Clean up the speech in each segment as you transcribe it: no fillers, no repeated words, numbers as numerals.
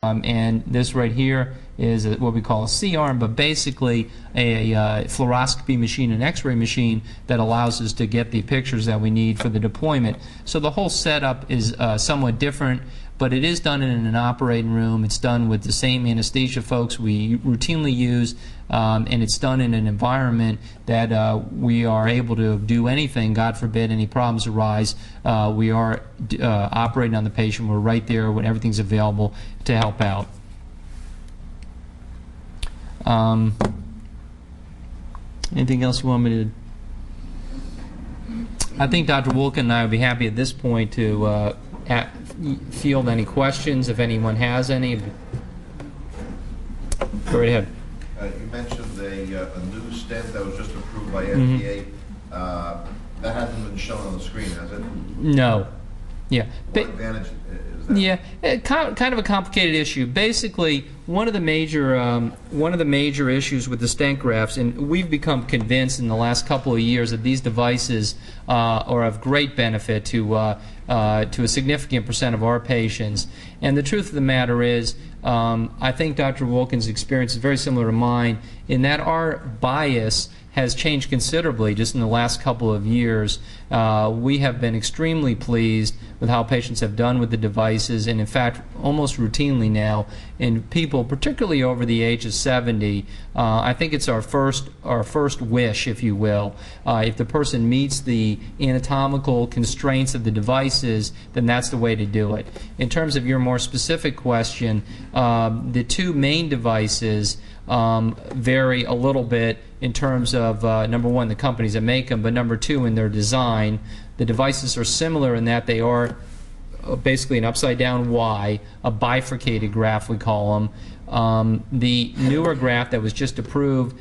And this right here is what we call a C-arm, but basically a fluoroscopy machine, an X-ray machine that allows us to get the pictures that we need for the deployment. So the whole setup is somewhat different, but it is done in an operating room. It's done with the same anesthesia folks we routinely use, and it's done in an environment that we are able to do anything. God forbid any problems arise. We are operating on the patient. We're right there when everything's available to help out. Anything else you want me to? I think Dr. Wolkin and I would be happy at this point to field any questions if anyone has any. Go right ahead. You mentioned a new stent that was just approved by FDA. That hasn't been shown on the screen, has it? No. Yeah. What advantage is that? Yeah, kind of a complicated issue. Basically, one of the major issues with the stent grafts, and we've become convinced in the last couple of years that these devices are of great benefit to a significant percent of our patients. And the truth of the matter is, I think Dr. Wolkin's experience is very similar to mine in that our bias has changed considerably just in the last couple of years. We have been extremely pleased with how patients have done with the devices, and in fact almost routinely now in people particularly over the age of 70. I think it's our first wish, if you will. If the person meets the anatomical constraints of the devices, then that's the way to do it. In terms of your more specific question, the two main devices vary a little bit in terms of, number one, the companies that make them, but number two, in their design. The devices are similar in that they are basically an upside-down Y, a bifurcated graft we call them. The newer graft that was just approved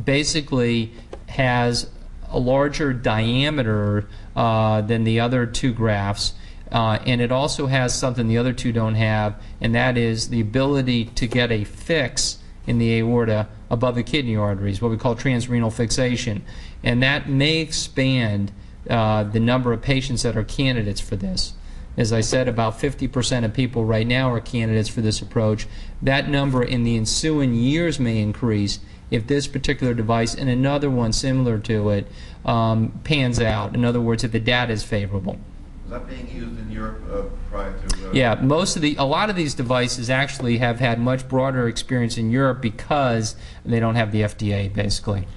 basically has a larger diameter than the other two grafts. And it also has something the other two don't have, and that is the ability to get a fix in the aorta above the kidney arteries, what we call transrenal fixation. And that may expand the number of patients that are candidates for this. As I said, about 50% of people right now are candidates for this approach. That number in the ensuing years may increase if this particular device and another one similar to it pans out. In other words, if the data is favorable. Is that being used in Europe prior to? Yeah, a lot of these devices actually have had much broader experience in Europe because they don't have the FDA, basically.